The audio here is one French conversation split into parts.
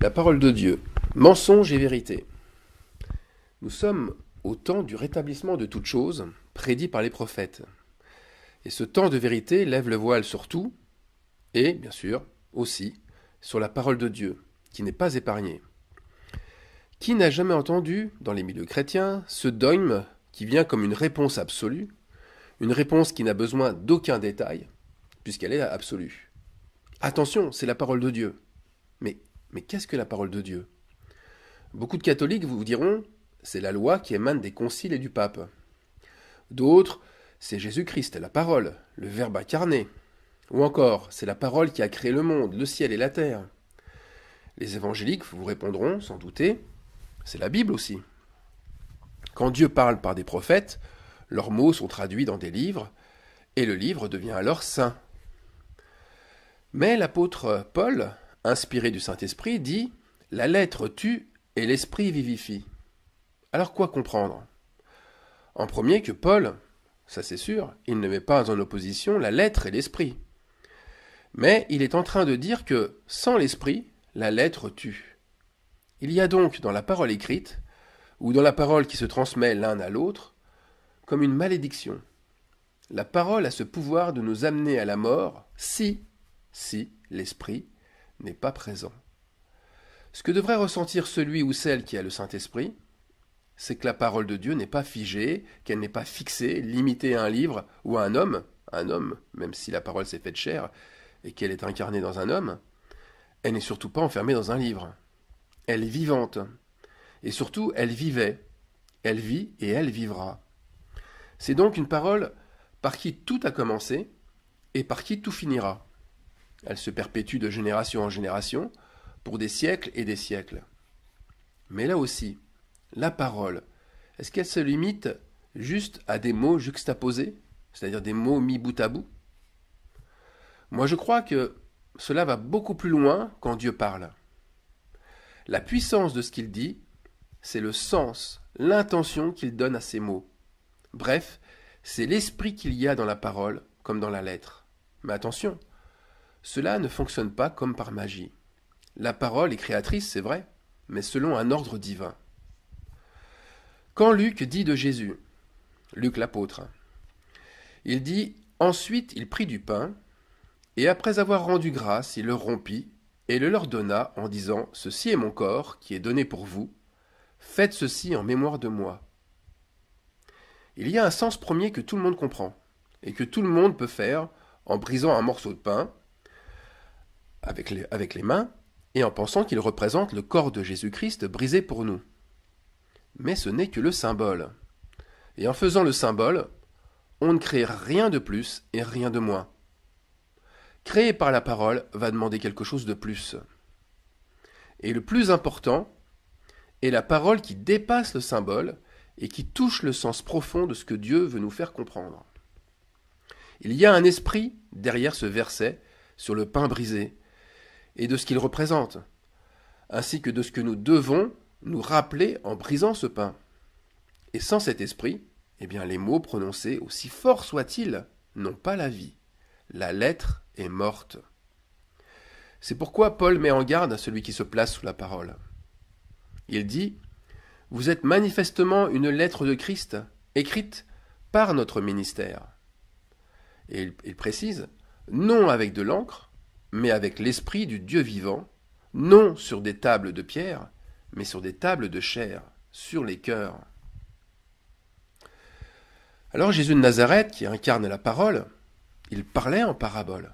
La parole de Dieu, mensonge et vérité. Nous sommes au temps du rétablissement de toutes choses, prédit par les prophètes. Et ce temps de vérité lève le voile sur tout, et, bien sûr, aussi, sur la parole de Dieu, qui n'est pas épargnée. Qui n'a jamais entendu, dans les milieux chrétiens, ce dogme qui vient comme une réponse absolue, une réponse qui n'a besoin d'aucun détail, puisqu'elle est absolue. Attention, c'est la parole de Dieu. Mais qu'est-ce que la parole de Dieu? Beaucoup de catholiques vous diront, c'est la loi qui émane des conciles et du pape. D'autres, c'est Jésus-Christ, la parole, le Verbe incarné. Ou encore, c'est la parole qui a créé le monde, le ciel et la terre. Les évangéliques vous répondront, sans douter, c'est la Bible aussi. Quand Dieu parle par des prophètes, leurs mots sont traduits dans des livres, et le livre devient alors saint. Mais l'apôtre Paul, inspiré du Saint-Esprit, dit « La lettre tue et l'esprit vivifie ». Alors quoi comprendre? En premier que Paul, ça c'est sûr, il ne met pas en opposition la lettre et l'esprit. Mais il est en train de dire que sans l'esprit, la lettre tue. Il y a donc dans la parole écrite, ou dans la parole qui se transmet l'un à l'autre, comme une malédiction. La parole a ce pouvoir de nous amener à la mort si l'esprit n'est pas présent. Ce que devrait ressentir celui ou celle qui a le Saint-Esprit, c'est que la parole de Dieu n'est pas figée, qu'elle n'est pas fixée, limitée à un livre ou à un homme, même si la parole s'est faite chair et qu'elle est incarnée dans un homme, elle n'est surtout pas enfermée dans un livre. Elle est vivante. Et surtout, elle vivait. Elle vit et elle vivra. C'est donc une parole par qui tout a commencé et par qui tout finira. Elle se perpétue de génération en génération, pour des siècles et des siècles. Mais là aussi, la parole, est-ce qu'elle se limite juste à des mots juxtaposés, c'est-à-dire des mots mis bout à bout? Moi je crois que cela va beaucoup plus loin quand Dieu parle. La puissance de ce qu'il dit, c'est le sens, l'intention qu'il donne à ces mots. Bref, c'est l'esprit qu'il y a dans la parole comme dans la lettre. Mais attention, cela ne fonctionne pas comme par magie. La parole est créatrice, c'est vrai, mais selon un ordre divin. Quand Luc dit de Jésus, Luc l'apôtre, il dit « Ensuite il prit du pain, et après avoir rendu grâce, il le rompit, et le leur donna en disant « Ceci est mon corps, qui est donné pour vous, faites ceci en mémoire de moi. » Il y a un sens premier que tout le monde comprend, et que tout le monde peut faire en brisant un morceau de pain, avec les mains, et en pensant qu'il représente le corps de Jésus-Christ brisé pour nous. Mais ce n'est que le symbole. Et en faisant le symbole, on ne crée rien de plus et rien de moins. Créer par la parole va demander quelque chose de plus. Et le plus important est la parole qui dépasse le symbole et qui touche le sens profond de ce que Dieu veut nous faire comprendre. Il y a un esprit derrière ce verset sur le pain brisé, et de ce qu'il représente, ainsi que de ce que nous devons nous rappeler en brisant ce pain. Et sans cet esprit, eh bien les mots prononcés, aussi forts soient-ils, n'ont pas la vie. La lettre est morte. C'est pourquoi Paul met en garde à celui qui se place sous la parole. Il dit « Vous êtes manifestement une lettre de Christ, écrite par notre ministère. » Et il précise « Non avec de l'encre, mais avec l'esprit du Dieu vivant, non sur des tables de pierre, mais sur des tables de chair, sur les cœurs. » Alors Jésus de Nazareth, qui incarne la parole, il parlait en parabole.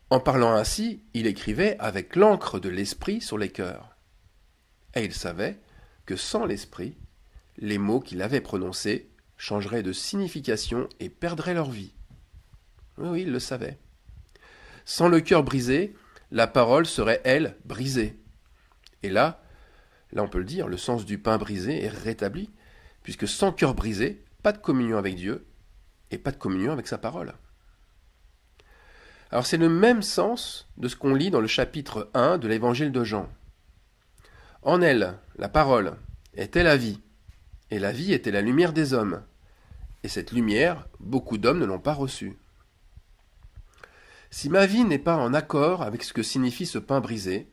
En parlant ainsi, il écrivait avec l'encre de l'esprit sur les cœurs. Et il savait que sans l'esprit, les mots qu'il avait prononcés changeraient de signification et perdraient leur vie. Oui, il le savait. Sans le cœur brisé, la parole serait, elle, brisée. Et là, on peut le dire, le sens du pain brisé est rétabli, puisque sans cœur brisé, pas de communion avec Dieu, et pas de communion avec sa parole. Alors c'est le même sens de ce qu'on lit dans le chapitre 1 de l'évangile de Jean. En elle, la parole, était la vie, et la vie était la lumière des hommes. Et cette lumière, beaucoup d'hommes ne l'ont pas reçue. Si ma vie n'est pas en accord avec ce que signifie ce pain brisé,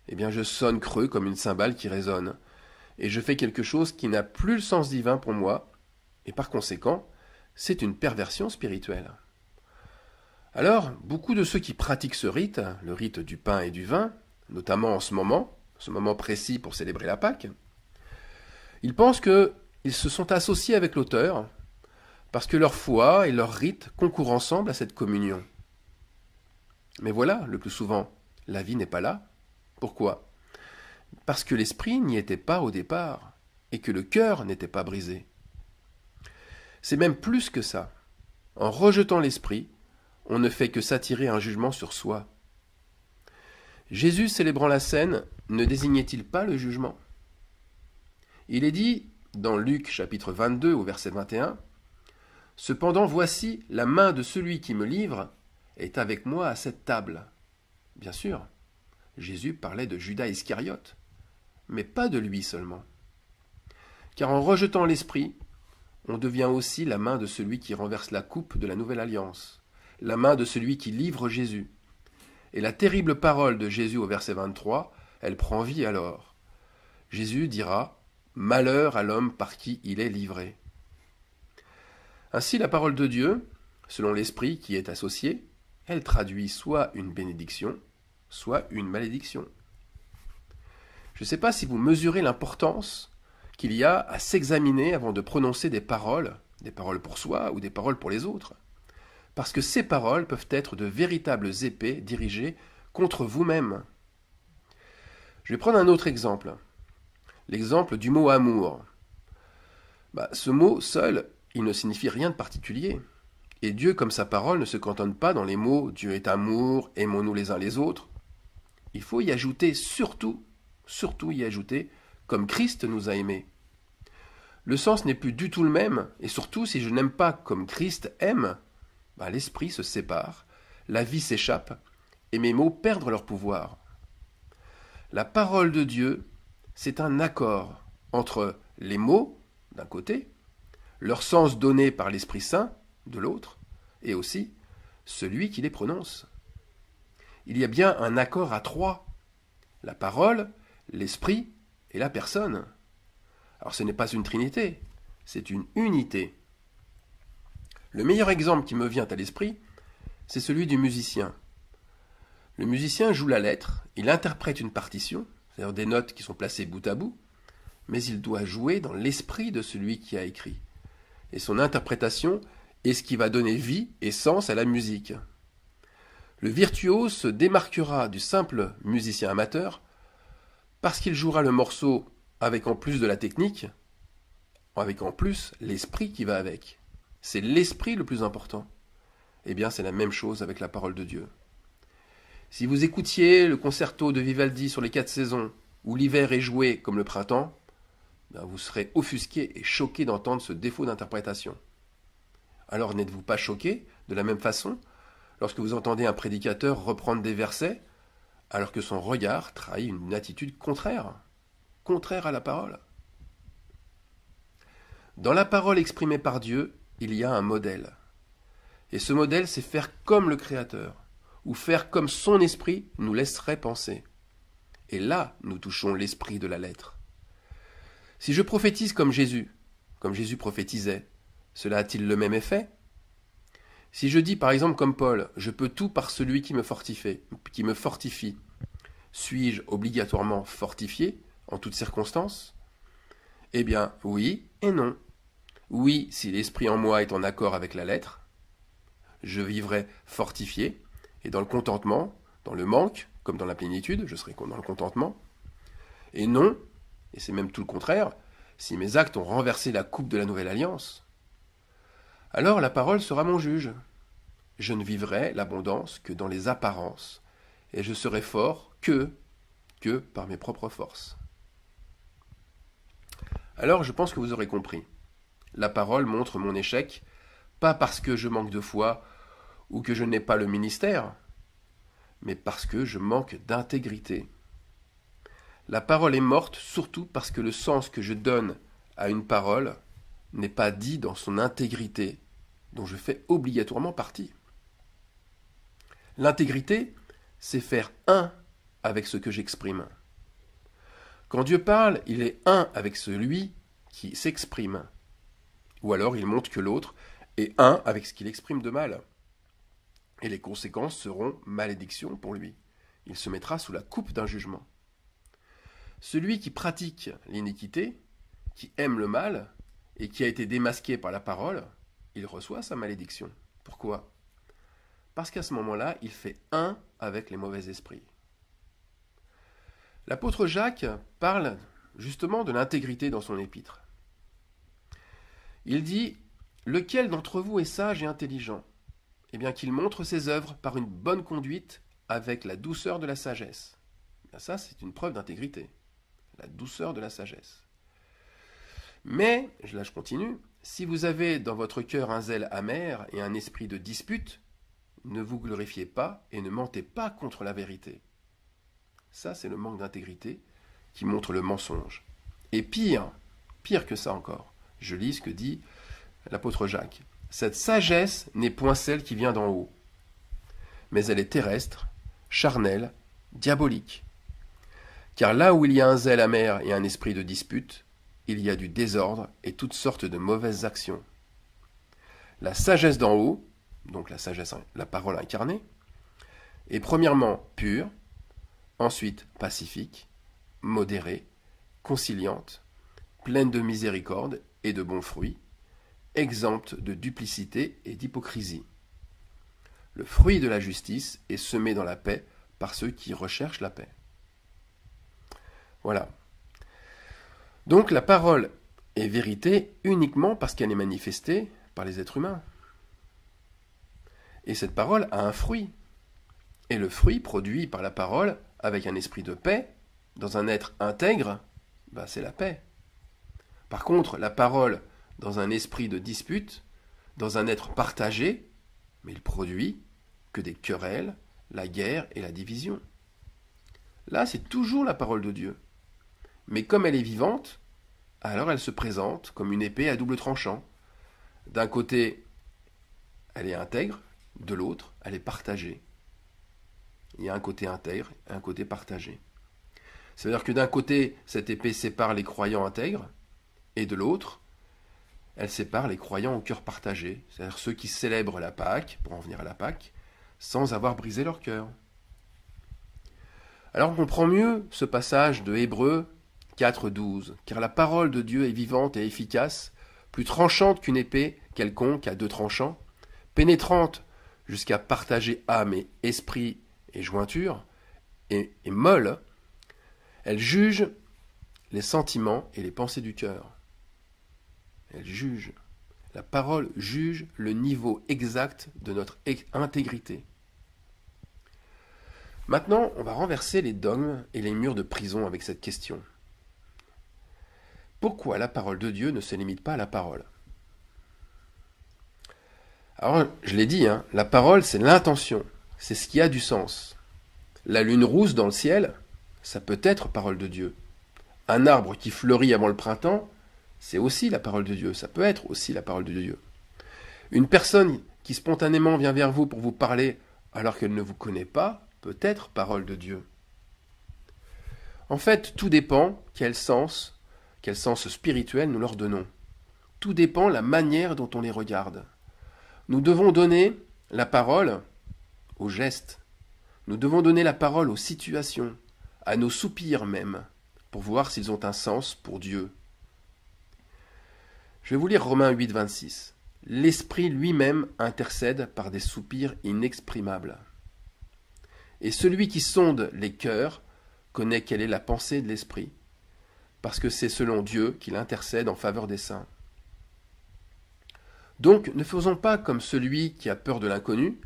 eh bien je sonne creux comme une cymbale qui résonne, et je fais quelque chose qui n'a plus le sens divin pour moi, et par conséquent, c'est une perversion spirituelle. Alors, beaucoup de ceux qui pratiquent ce rite, le rite du pain et du vin, notamment en ce moment précis pour célébrer la Pâque, ils pensent qu'ils se sont associés avec l'auteur, parce que leur foi et leur rite concourent ensemble à cette communion. Mais voilà, le plus souvent, la vie n'est pas là. Pourquoi ? Parce que l'esprit n'y était pas au départ, et que le cœur n'était pas brisé. C'est même plus que ça. En rejetant l'esprit, on ne fait que s'attirer un jugement sur soi. Jésus célébrant la scène ne désignait-il pas le jugement ? Il est dit, dans Luc chapitre 22 au verset 21, « Cependant voici, la main de celui qui me livre est avec moi à cette table. » Bien sûr, Jésus parlait de Judas Iscariote, mais pas de lui seulement. Car en rejetant l'esprit, on devient aussi la main de celui qui renverse la coupe de la nouvelle alliance, la main de celui qui livre Jésus. Et la terrible parole de Jésus au verset 23, elle prend vie alors. Jésus dira « Malheur à l'homme par qui il est livré ». Ainsi la parole de Dieu, selon l'esprit qui est associé, elle traduit soit une bénédiction, soit une malédiction. Je ne sais pas si vous mesurez l'importance qu'il y a à s'examiner avant de prononcer des paroles pour soi ou des paroles pour les autres. Parce que ces paroles peuvent être de véritables épées dirigées contre vous-même. Je vais prendre un autre exemple. L'exemple du mot amour. Ce mot seul, il ne signifie rien de particulier. Et Dieu, comme sa parole, ne se cantonne pas dans les mots « Dieu est amour, aimons-nous les uns les autres ». Il faut y ajouter surtout y ajouter « comme Christ nous a aimés ». Le sens n'est plus du tout le même, et surtout si je n'aime pas comme Christ aime, l'esprit se sépare, la vie s'échappe, et mes mots perdent leur pouvoir. La parole de Dieu, c'est un accord entre les mots, d'un côté, leur sens donné par l'Esprit Saint, de l'autre, et aussi celui qui les prononce. Il y a bien un accord à trois, la parole, l'Esprit et la personne. Alors ce n'est pas une trinité, c'est une unité. Le meilleur exemple qui me vient à l'esprit, c'est celui du musicien. Le musicien joue la lettre, il interprète une partition, c'est-à-dire des notes qui sont placées bout à bout, mais il doit jouer dans l'esprit de celui qui a écrit. Et son interprétation est ce qui va donner vie et sens à la musique. Le virtuose se démarquera du simple musicien amateur parce qu'il jouera le morceau avec en plus de la technique, avec en plus l'esprit qui va avec. C'est l'esprit le plus important. Eh bien, c'est la même chose avec la parole de Dieu. Si vous écoutiez le concerto de Vivaldi sur les 4 saisons, où l'hiver est joué comme le printemps, vous serez offusqué et choqué d'entendre ce défaut d'interprétation. Alors n'êtes-vous pas choqué, de la même façon, lorsque vous entendez un prédicateur reprendre des versets, alors que son regard trahit une attitude contraire à la parole? Dans la parole exprimée par Dieu, il y a un modèle. Et ce modèle, c'est faire comme le Créateur, ou faire comme son esprit nous laisserait penser. Et là, nous touchons l'esprit de la lettre. Si je prophétise comme Jésus prophétisait, cela a-t-il le même effet ? Si je dis par exemple comme Paul, je peux tout par celui qui me fortifie, suis-je obligatoirement fortifié en toutes circonstances ? Eh bien, oui et non. Oui, si l'esprit en moi est en accord avec la lettre, je vivrai fortifié, et dans le contentement, dans le manque, comme dans la plénitude, je serai dans le contentement. Et non, et c'est même tout le contraire, si mes actes ont renversé la coupe de la nouvelle alliance, alors la parole sera mon juge. Je ne vivrai l'abondance que dans les apparences, et je serai fort que par mes propres forces. Alors je pense que vous aurez compris. La parole montre mon échec, pas parce que je manque de foi ou que je n'ai pas le ministère, mais parce que je manque d'intégrité. La parole est morte surtout parce que le sens que je donne à une parole n'est pas dit dans son intégrité, dont je fais obligatoirement partie. L'intégrité, c'est faire un avec ce que j'exprime. Quand Dieu parle, il est un avec celui qui s'exprime. Ou alors il montre que l'autre est un avec ce qu'il exprime de mal. Et les conséquences seront malédiction pour lui. Il se mettra sous la coupe d'un jugement. Celui qui pratique l'iniquité, qui aime le mal, et qui a été démasqué par la parole, il reçoit sa malédiction. Pourquoi? Parce qu'à ce moment-là, il fait un avec les mauvais esprits. L'apôtre Jacques parle justement de l'intégrité dans son épître. Il dit « Lequel d'entre vous est sage et intelligent? Eh bien qu'il montre ses œuvres par une bonne conduite avec la douceur de la sagesse. » Ça, c'est une preuve d'intégrité. La douceur de la sagesse. Mais, là je continue, si vous avez dans votre cœur un zèle amer et un esprit de dispute, ne vous glorifiez pas et ne mentez pas contre la vérité. Ça, c'est le manque d'intégrité qui montre le mensonge. Et pire que ça encore, je lis ce que dit l'apôtre Jacques. Cette sagesse n'est point celle qui vient d'en haut, mais elle est terrestre, charnelle, diabolique. Car là où il y a un zèle amer et un esprit de dispute, il y a du désordre et toutes sortes de mauvaises actions. La sagesse d'en haut, donc la sagesse, la parole incarnée, est premièrement pure, ensuite pacifique, modérée, conciliante, pleine de miséricorde et de bons fruits, exempte de duplicité et d'hypocrisie. Le fruit de la justice est semé dans la paix par ceux qui recherchent la paix. Voilà. Donc la parole est vérité uniquement parce qu'elle est manifestée par les êtres humains. Et cette parole a un fruit. Et le fruit produit par la parole, avec un esprit de paix, dans un être intègre, c'est la paix. Par contre, la parole, dans un esprit de dispute, dans un être partagé, mais il produit que des querelles, la guerre et la division. Là, c'est toujours la parole de Dieu. Mais comme elle est vivante, alors elle se présente comme une épée à double tranchant. D'un côté, elle est intègre, de l'autre, elle est partagée. Il y a un côté intègre et un côté partagé. C'est-à-dire que d'un côté, cette épée sépare les croyants intègres, et de l'autre, elle sépare les croyants au cœur partagé, c'est-à-dire ceux qui célèbrent la Pâque, pour en venir à la Pâque, sans avoir brisé leur cœur. Alors on comprend mieux ce passage de Hébreux 4.12, car la parole de Dieu est vivante et efficace, plus tranchante qu'une épée quelconque à deux tranchants, pénétrante jusqu'à partager âme et esprit et jointure, et molle, elle juge les sentiments et les pensées du cœur. Elle juge. La parole juge le niveau exact de notre intégrité. Maintenant, on va renverser les dogmes et les murs de prison avec cette question. Pourquoi la parole de Dieu ne se limite pas à la parole? Alors, je l'ai dit, la parole, c'est l'intention, c'est ce qui a du sens. La lune rousse dans le ciel, ça peut être parole de Dieu. Un arbre qui fleurit avant le printemps, c'est aussi la parole de Dieu, ça peut être aussi la parole de Dieu. Une personne qui spontanément vient vers vous pour vous parler alors qu'elle ne vous connaît pas, peut être parole de Dieu. En fait, tout dépend quel sens spirituel nous leur donnons. Tout dépend la manière dont on les regarde. Nous devons donner la parole aux gestes. Nous devons donner la parole aux situations, à nos soupirs même, pour voir s'ils ont un sens pour Dieu. Je vais vous lire Romains 8, 26. L'Esprit lui-même intercède par des soupirs inexprimables. Et celui qui sonde les cœurs connaît quelle est la pensée de l'Esprit, parce que c'est selon Dieu qu'il intercède en faveur des saints. Donc ne faisons pas comme celui qui a peur de l'inconnu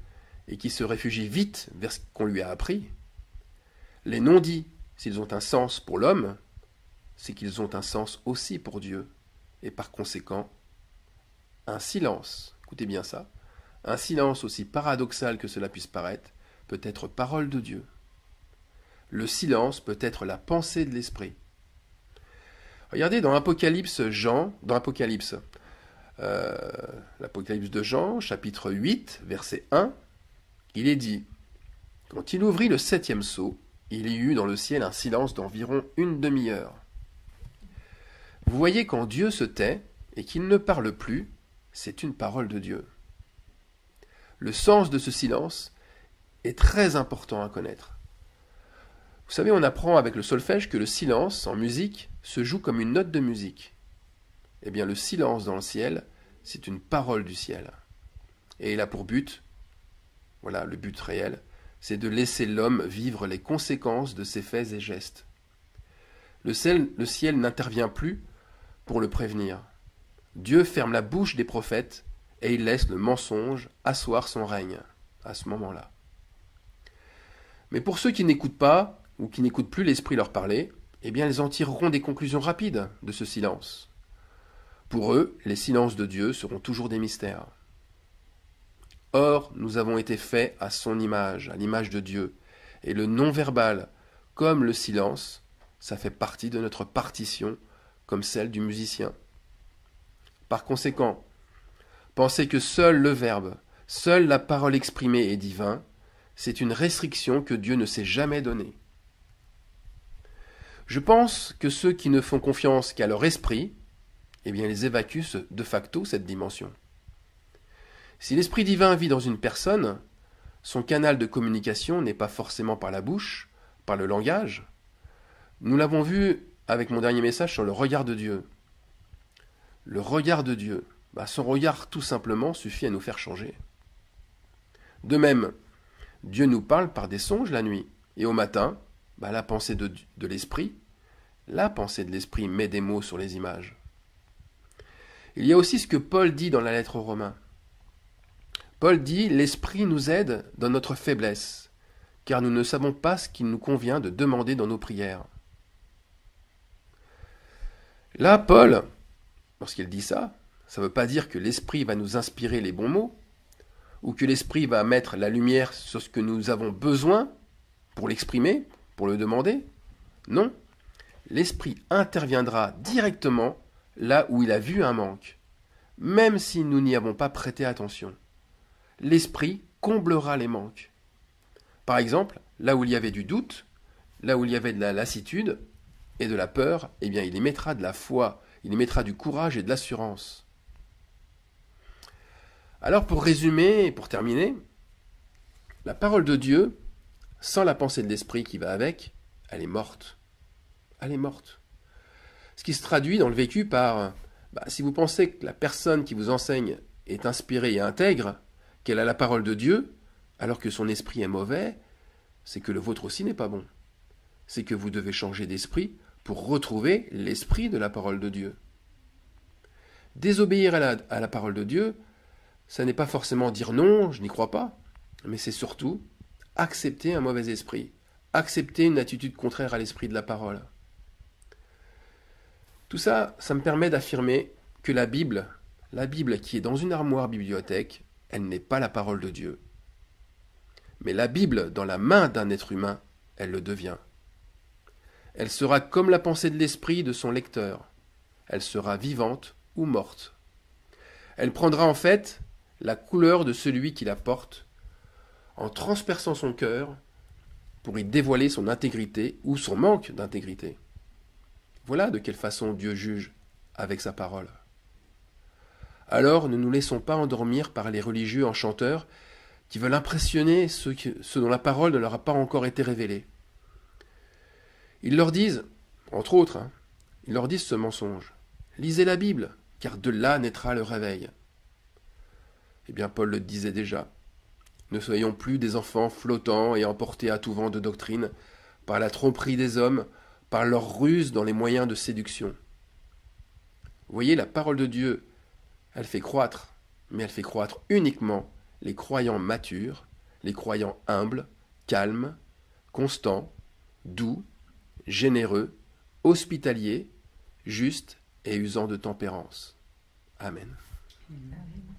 et qui se réfugie vite vers ce qu'on lui a appris. Les non-dits, s'ils ont un sens pour l'homme, c'est qu'ils ont un sens aussi pour Dieu. Et par conséquent, un silence, écoutez bien ça, un silence aussi paradoxal que cela puisse paraître, peut être parole de Dieu. Le silence peut être la pensée de l'Esprit. Regardez dans l'Apocalypse de Jean, chapitre 8, verset 1, il est dit « Quand il ouvrit le 7e sceau, il y eut dans le ciel un silence d'environ une demi-heure. Vous voyez, quand Dieu se tait et qu'il ne parle plus, c'est une parole de Dieu. Le sens de ce silence est très important à connaître. Vous savez, on apprend avec le solfège que le silence, en musique, se joue comme une note de musique. Eh bien, le silence dans le ciel, c'est une parole du ciel. Et il a pour but, voilà le but réel, c'est de laisser l'homme vivre les conséquences de ses faits et gestes. Le ciel n'intervient plus pour le prévenir. Dieu ferme la bouche des prophètes et il laisse le mensonge asseoir son règne à ce moment-là. Mais pour ceux qui n'écoutent pas ou qui n'écoutent plus l'Esprit leur parler, eh bien ils en tireront des conclusions rapides de ce silence. Pour eux, les silences de Dieu seront toujours des mystères. Or, nous avons été faits à son image, à l'image de Dieu, et le non-verbal, comme le silence, ça fait partie de notre partition, comme celle du musicien. Par conséquent, penser que seul le verbe, seule la parole exprimée est divin, c'est une restriction que Dieu ne s'est jamais donnée. Je pense que ceux qui ne font confiance qu'à leur esprit, eh bien, ils évacuent de facto cette dimension. Si l'Esprit divin vit dans une personne, son canal de communication n'est pas forcément par la bouche, par le langage. Nous l'avons vu avec mon dernier message sur le regard de Dieu. Le regard de Dieu, son regard tout simplement suffit à nous faire changer. De même, Dieu nous parle par des songes la nuit, et au matin, la pensée de l'Esprit, met des mots sur les images. Il y a aussi ce que Paul dit dans la lettre aux Romains. Paul dit « L'Esprit nous aide dans notre faiblesse, car nous ne savons pas ce qu'il nous convient de demander dans nos prières. » Là, Paul, lorsqu'il dit ça ne veut pas dire que l'Esprit va nous inspirer les bons mots, ou que l'Esprit va mettre la lumière sur ce que nous avons besoin pour l'exprimer, pour le demander. Non, l'Esprit interviendra directement là où il a vu un manque, même si nous n'y avons pas prêté attention. L'Esprit comblera les manques. Par exemple, là où il y avait du doute, là où il y avait de la lassitude et de la peur, eh bien, il y mettra de la foi, il y mettra du courage et de l'assurance. Alors, pour résumer et pour terminer, la parole de Dieu, sans la pensée de l'Esprit qui va avec, elle est morte. Elle est morte. Ce qui se traduit dans le vécu par, si vous pensez que la personne qui vous enseigne est inspirée et intègre, qu'elle a la parole de Dieu, alors que son esprit est mauvais, c'est que le vôtre aussi n'est pas bon. C'est que vous devez changer d'esprit pour retrouver l'esprit de la parole de Dieu. Désobéir à la parole de Dieu, ça n'est pas forcément dire non, je n'y crois pas, mais c'est surtout accepter un mauvais esprit, accepter une attitude contraire à l'esprit de la parole. Tout ça, ça me permet d'affirmer que la Bible qui est dans une armoire bibliothèque, elle n'est pas la parole de Dieu. Mais la Bible, dans la main d'un être humain, elle le devient. Elle sera comme la pensée de l'esprit de son lecteur. Elle sera vivante ou morte. Elle prendra en fait la couleur de celui qui la porte, en transperçant son cœur pour y dévoiler son intégrité ou son manque d'intégrité. Voilà de quelle façon Dieu juge avec sa parole. Alors ne nous laissons pas endormir par les religieux enchanteurs qui veulent impressionner ceux dont la parole ne leur a pas encore été révélée. Ils leur disent, entre autres, ils leur disent ce mensonge. Lisez la Bible, car de là naîtra le réveil. Eh bien, Paul le disait déjà. Ne soyons plus des enfants flottants et emportés à tout vent de doctrine par la tromperie des hommes, par leur ruse dans les moyens de séduction. Vous voyez, la parole de Dieu, elle fait croître, mais elle fait croître uniquement les croyants matures, les croyants humbles, calmes, constants, doux, généreux, hospitaliers, justes et usant de tempérance. Amen. Amen.